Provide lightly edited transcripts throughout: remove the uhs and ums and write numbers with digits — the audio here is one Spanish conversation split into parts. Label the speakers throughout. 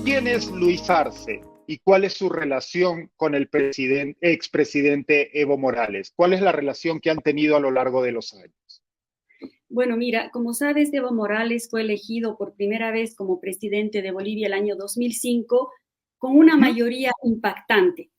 Speaker 1: ¿Quién es Luis Arce y cuál es su relación con el expresidente Evo Morales? ¿Cuál es la relación que han tenido a lo largo de los años?
Speaker 2: Bueno, mira, como sabes, Evo Morales fue elegido por primera vez como presidente de Bolivia el año 2005 con una
Speaker 1: Ujú.
Speaker 2: mayoría impactante.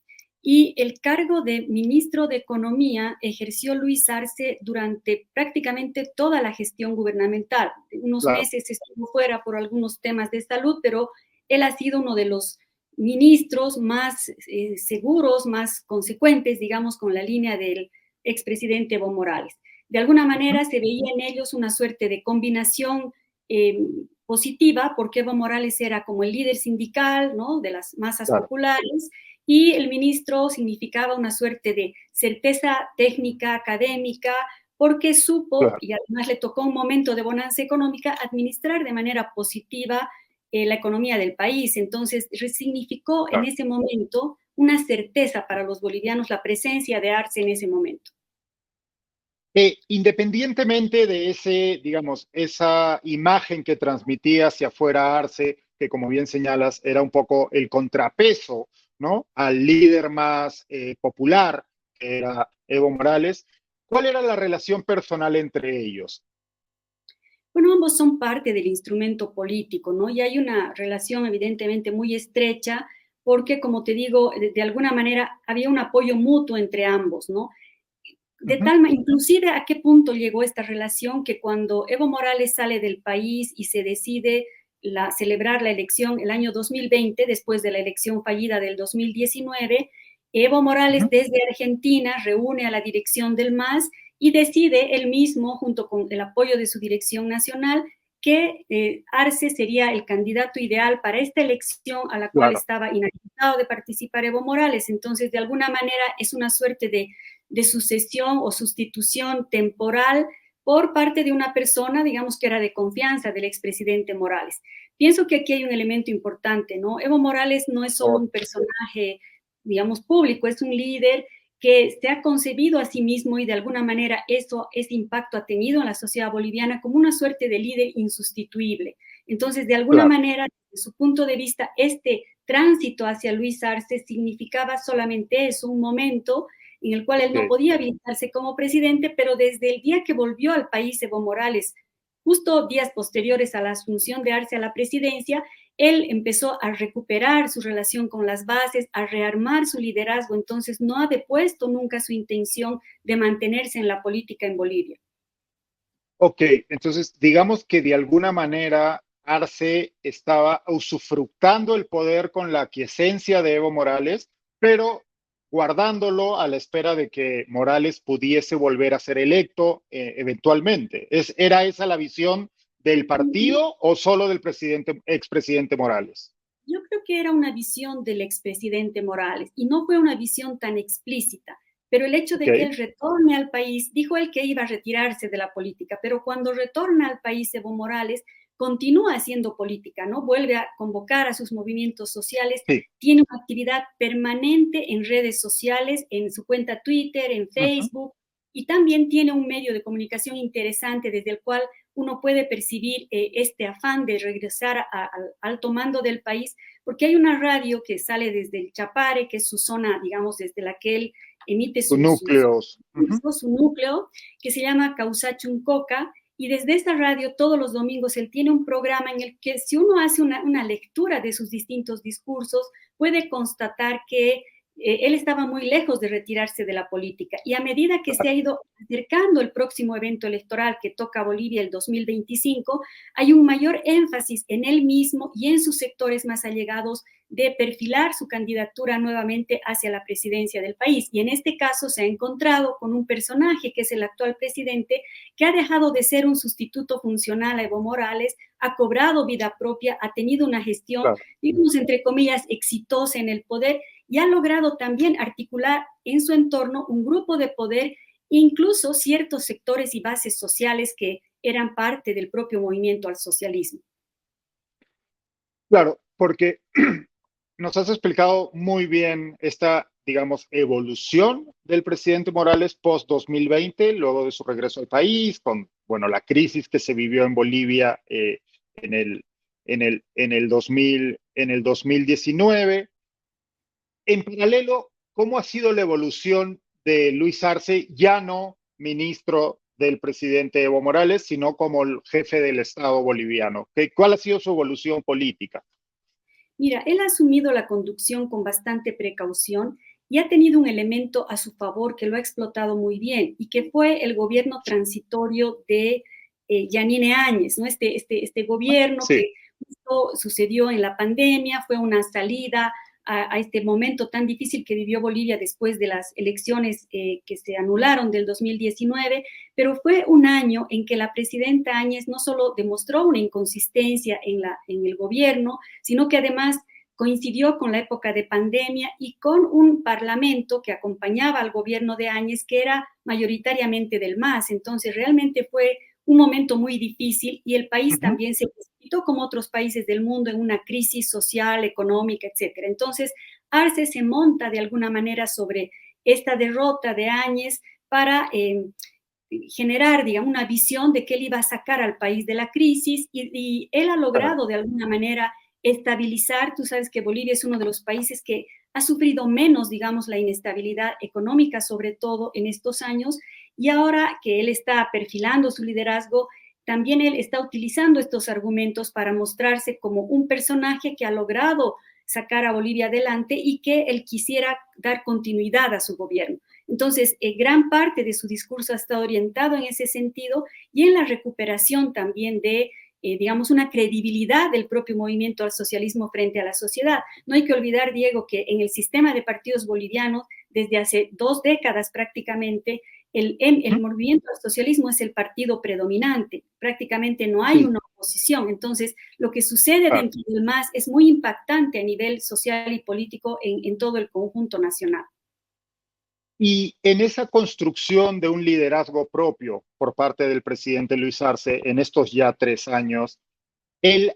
Speaker 2: Y el cargo de ministro de Economía ejerció Luis Arce durante prácticamente toda la gestión gubernamental. Unos
Speaker 1: Claro,
Speaker 2: meses estuvo fuera por algunos temas de salud, pero él ha sido uno de los ministros más seguros, más consecuentes, digamos, con la línea del expresidente Evo Morales. De alguna
Speaker 1: ujú,
Speaker 2: manera se veía en ellos una suerte de combinación eh, positiva, porque Evo Morales era como el líder sindical, ¿no?, de las masas
Speaker 1: claro,
Speaker 2: populares, y el ministro significaba una suerte de certeza técnica, académica, porque supo,
Speaker 1: claro,
Speaker 2: y además le tocó un momento de bonanza económica, administrar de manera positiva la economía del país. Entonces, resignificó en
Speaker 1: claro.
Speaker 2: ese momento una certeza para los bolivianos la presencia de Arce en ese momento.
Speaker 1: Independientemente de ese, digamos, esa imagen que transmitía hacia afuera Arce, que como bien señalas, era un poco el contrapeso, ¿no?, al líder más popular, que era Evo Morales, ¿cuál era la relación personal entre ellos?
Speaker 2: Bueno, ambos son parte del instrumento político, ¿no? Y hay una relación evidentemente muy estrecha porque, como te digo, de alguna manera había un apoyo mutuo entre ambos, ¿no? De
Speaker 1: Ujú,
Speaker 2: tal inclusive a qué punto llegó esta relación que cuando Evo Morales sale del país y se decide celebrar la elección el año 2020, después de la elección fallida del 2019, Evo Morales
Speaker 1: ujú,
Speaker 2: desde Argentina reúne a la dirección del MAS y decide él mismo, junto con el apoyo de su dirección nacional, que Arce sería el candidato ideal para esta elección a la cual
Speaker 1: claro,
Speaker 2: estaba inhabilitado de participar Evo Morales. Entonces, de alguna manera, es una suerte de sucesión o sustitución temporal por parte de una persona, digamos, que era de confianza del expresidente Morales. Pienso que aquí hay un elemento importante, ¿no? Evo Morales no es solo
Speaker 1: por-
Speaker 2: un personaje, digamos, público, es un líder que se ha concebido a sí mismo y de alguna manera ese impacto ha tenido en la sociedad boliviana como una suerte de líder insustituible. Entonces, de alguna
Speaker 1: claro,
Speaker 2: manera, desde su punto de vista, este tránsito hacia Luis Arce significaba solamente eso, un momento en el cual él
Speaker 1: ok,
Speaker 2: no podía habilitarse como presidente, pero desde el día que volvió al país Evo Morales, justo días posteriores a la asunción de Arce a la presidencia, él empezó a recuperar su relación con las bases, a rearmar su liderazgo, entonces no ha depuesto nunca su intención de mantenerse en la política en Bolivia.
Speaker 1: ok, entonces digamos que de alguna manera Arce estaba usufructando el poder con la aquiescencia de Evo Morales, pero guardándolo a la espera de que Morales pudiese volver a ser electo eventualmente. ¿Era esa la visión del partido o solo del expresidente Morales?
Speaker 2: Yo creo que era una visión del expresidente Morales y no fue una visión tan explícita, pero el hecho
Speaker 1: Ok,
Speaker 2: de que él retorne al país, dijo él que iba a retirarse de la política, pero cuando retorna al país Evo Morales, continúa haciendo política, ¿no? Vuelve a convocar a sus movimientos sociales,
Speaker 1: sí.
Speaker 2: tiene una actividad permanente en redes sociales, en su cuenta Twitter, en
Speaker 1: Ujú,
Speaker 2: Facebook, y también tiene un medio de comunicación interesante desde el cual uno puede percibir este afán de regresar al alto mando del país, porque hay una radio que sale desde el Chapare, que es su zona, digamos, desde la que él emite
Speaker 1: sus núcleos. Ujú,
Speaker 2: su núcleo, que se llama Causachuncoca, y desde esta radio todos los domingos él tiene un programa en el que si uno hace una lectura de sus distintos discursos, puede constatar que él estaba muy lejos de retirarse de la política. Y a medida que se
Speaker 1: claro,
Speaker 2: ha ido acercando el próximo evento electoral que toca a Bolivia el 2025, hay un mayor énfasis en él mismo y en sus sectores más allegados de perfilar su candidatura nuevamente hacia la presidencia del país. Y en este caso se ha encontrado con un personaje que es el actual presidente, que ha dejado de ser un sustituto funcional a Evo Morales, ha cobrado vida propia, ha tenido una gestión,
Speaker 1: claro.
Speaker 2: digamos, entre comillas, exitosa en el poder y ha logrado también articular en su entorno un grupo de poder, incluso ciertos sectores y bases sociales que eran parte del propio movimiento al socialismo.
Speaker 1: Claro, porque nos has explicado muy bien esta, digamos, evolución del presidente Morales post 2020, luego de su regreso al país, con, bueno, la crisis que se vivió en Bolivia en en el 2019. En paralelo, ¿cómo ha sido la evolución de Luis Arce, ya no ministro del presidente Evo Morales, sino como el jefe del Estado boliviano? ¿Cuál ha sido su evolución política?
Speaker 2: Mira, él ha asumido la conducción con bastante precaución y ha tenido un elemento a su favor que lo ha explotado muy bien y que fue el gobierno transitorio de Yanine Áñez, ¿no? Este gobierno
Speaker 1: Sí,
Speaker 2: que justo sucedió en la pandemia, fue una salida a este momento tan difícil que vivió Bolivia después de las elecciones que se anularon del 2019, pero fue un año en que la presidenta Áñez no solo demostró una inconsistencia en el gobierno, sino que además coincidió con la época de pandemia y con un parlamento que acompañaba al gobierno de Áñez, que era mayoritariamente del MAS. Entonces, realmente fue un momento muy difícil y el país
Speaker 1: ujú,
Speaker 2: también se precipitó, como otros países del mundo, en una crisis social, económica, etcétera. Entonces, Arce se monta de alguna manera sobre esta derrota de Áñez para generar, digamos, una visión de que él iba a sacar al país de la crisis y él ha
Speaker 1: claro,
Speaker 2: logrado de alguna manera estabilizar. Tú sabes que Bolivia es uno de los países que ha sufrido menos, digamos, la inestabilidad económica, sobre todo en estos años, y ahora que él está perfilando su liderazgo, también él está utilizando estos argumentos para mostrarse como un personaje que ha logrado sacar a Bolivia adelante y que él quisiera dar continuidad a su gobierno. Entonces, gran parte de su discurso ha estado orientado en ese sentido y en la recuperación también de, digamos, una credibilidad del propio movimiento al socialismo frente a la sociedad. No hay que olvidar, Diego, que en el sistema de partidos bolivianos, desde hace 2 décadas prácticamente, el
Speaker 1: ujú,
Speaker 2: movimiento al socialismo es el partido predominante, prácticamente no hay
Speaker 1: sí,
Speaker 2: una oposición. Entonces, lo que sucede
Speaker 1: claro.
Speaker 2: dentro del MAS es muy impactante a nivel social y político en todo el conjunto nacional.
Speaker 1: Y en esa construcción de un liderazgo propio por parte del presidente Luis Arce en estos ya 3 años, él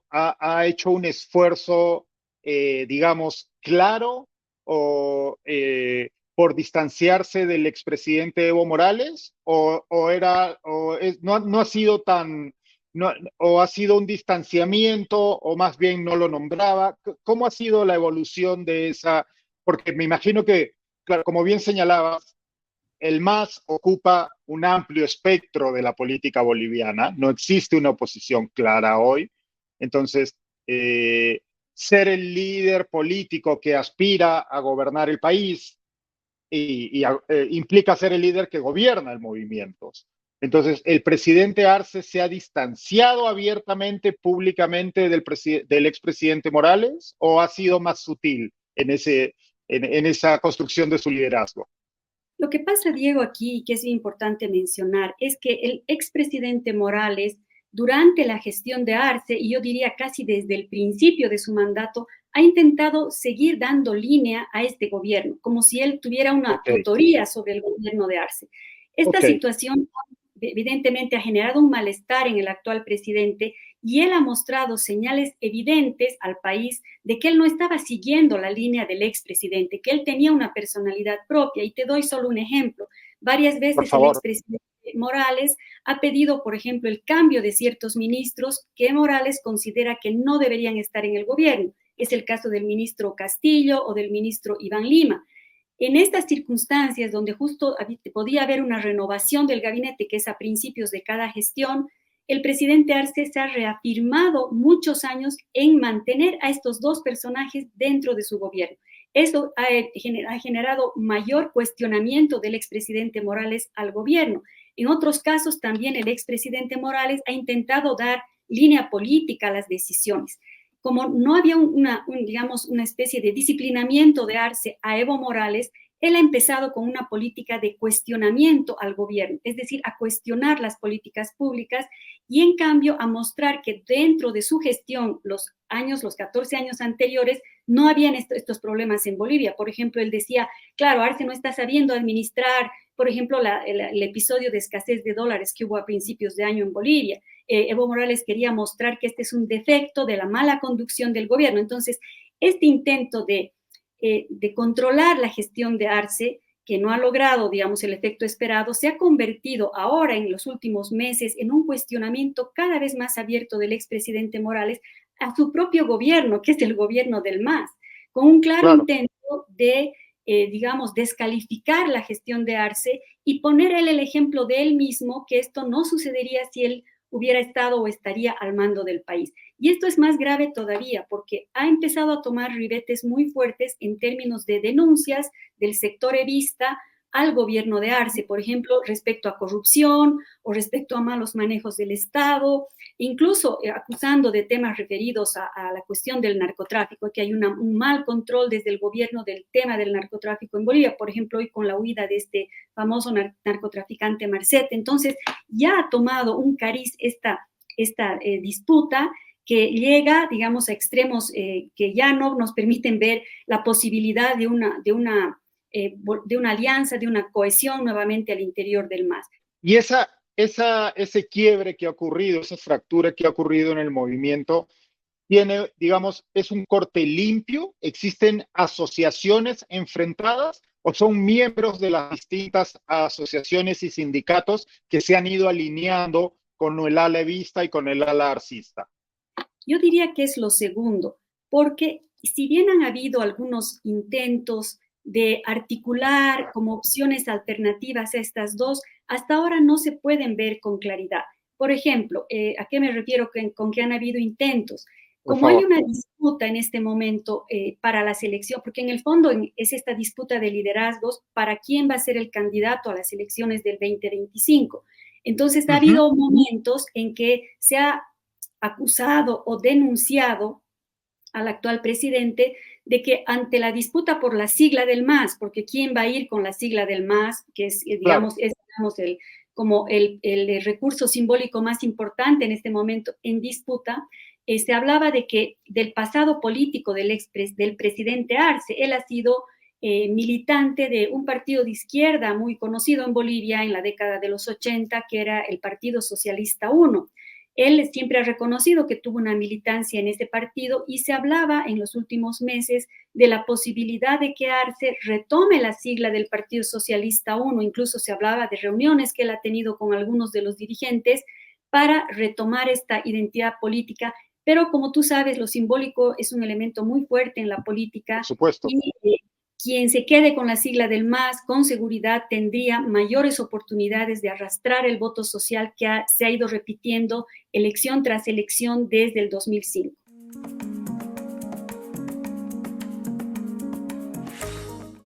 Speaker 1: ha hecho un esfuerzo, digamos, claro por distanciarse del expresidente Evo Morales, no ha sido o ha sido un distanciamiento, o más bien no lo nombraba. ¿Cómo ha sido la evolución de esa? Porque me imagino que, claro, como bien señalabas, el MAS ocupa un amplio espectro de la política boliviana, no existe una oposición clara hoy. Entonces, eh, ser el líder político que aspira a gobernar el país implica ser el líder que gobierna el movimiento. Entonces, ¿el presidente Arce se ha distanciado abiertamente, públicamente del expresidente Morales, o ha sido más sutil en esa construcción de su liderazgo?
Speaker 2: Lo que pasa, Diego, aquí, y que es importante mencionar, es que el expresidente Morales, durante la gestión de Arce, y yo diría casi desde el principio de su mandato, ha intentado seguir dando línea a este gobierno, como si él tuviera una
Speaker 1: Ok,
Speaker 2: tutoría sobre el gobierno de Arce. Esta
Speaker 1: ok,
Speaker 2: situación evidentemente ha generado un malestar en el actual presidente y él ha mostrado señales evidentes al país de que él no estaba siguiendo la línea del expresidente, que él tenía una personalidad propia. Y te doy solo un ejemplo. Varias
Speaker 1: por
Speaker 2: veces el
Speaker 1: favor.
Speaker 2: expresidente Morales ha pedido, por ejemplo, el cambio de ciertos ministros que Morales considera que no deberían estar en el gobierno. Es el caso del ministro Castillo o del ministro Iván Lima. En estas circunstancias, donde justo podía haber una renovación del gabinete, que es a principios de cada gestión, el presidente Arce se ha reafirmado muchos años en mantener a estos dos personajes dentro de su gobierno. Eso ha generado mayor cuestionamiento del expresidente Morales al gobierno. En otros casos, también el expresidente Morales ha intentado dar línea política a las decisiones. Como no había digamos, una especie de disciplinamiento de Arce a Evo Morales, él ha empezado con una política de cuestionamiento al gobierno, es decir, a cuestionar las políticas públicas y en cambio a mostrar que dentro de su gestión, los 14 años anteriores, no habían estos problemas en Bolivia. Por ejemplo, él decía, claro, Arce no está sabiendo administrar, por ejemplo, el episodio de escasez de dólares que hubo a principios de año en Bolivia. Evo Morales quería mostrar que este es un defecto de la mala conducción del gobierno. Entonces, este intento de controlar la gestión de Arce que no ha logrado, digamos, el efecto esperado, se ha convertido ahora en los últimos meses en un cuestionamiento cada vez más abierto del expresidente Morales a su propio gobierno, que es el gobierno del MAS, con un claro
Speaker 1: Claro.
Speaker 2: intento de, digamos, descalificar la gestión de Arce y poner él el ejemplo de él mismo, que esto no sucedería si él hubiera estado o estaría al mando del país. Y esto es más grave todavía porque ha empezado a tomar ribetes muy fuertes en términos de denuncias del sector evista al gobierno de Arce, por ejemplo, respecto a corrupción o respecto a malos manejos del Estado, incluso acusando de temas referidos a la cuestión del narcotráfico, que hay un mal control desde el gobierno del tema del narcotráfico en Bolivia, por ejemplo, hoy con la huida de este famoso narcotraficante Marcet. Entonces, ya ha tomado un cariz esta disputa que llega, digamos, a extremos que ya no nos permiten ver la posibilidad de una alianza, de una cohesión nuevamente al interior del MAS.
Speaker 1: Y ese quiebre que ha ocurrido, esa fractura que ha ocurrido en el movimiento, tiene, digamos, es un corte limpio, existen asociaciones enfrentadas o son miembros de las distintas asociaciones y sindicatos que se han ido alineando con el ala evista y con el ala arcista.
Speaker 2: Yo diría que es lo segundo, porque si bien han habido algunos intentos de articular como opciones alternativas a estas dos, hasta ahora no se pueden ver con claridad. Por ejemplo, ¿a qué me refiero con que han habido intentos?
Speaker 1: Por
Speaker 2: Como hay
Speaker 1: favor.
Speaker 2: una disputa en este momento para la selección, porque en el fondo es esta disputa de liderazgos para quién va a ser el candidato a las elecciones del 2025. Entonces ha habido momentos en que se ha acusado o denunciado al actual presidente de que ante la disputa por la sigla del MAS, porque quién va a ir con la sigla del MAS, que es,
Speaker 1: Claro.
Speaker 2: digamos, como el recurso simbólico más importante en este momento en disputa, se hablaba de que del pasado político del presidente Arce, él ha sido militante de un partido de izquierda muy conocido en Bolivia en la década de los 80, que era el Partido Socialista 1. Él siempre ha reconocido que tuvo una militancia en ese partido y se hablaba en los últimos meses de la posibilidad de que Arce retome la sigla del Partido Socialista 1, incluso se hablaba de reuniones que él ha tenido con algunos de los dirigentes para retomar esta identidad política, pero como tú sabes, lo simbólico es un elemento muy fuerte en la política
Speaker 1: Por supuesto.
Speaker 2: y quien se quede con la sigla del MAS con seguridad tendría mayores oportunidades de arrastrar el voto social que se ha ido repitiendo elección tras elección desde el 2005.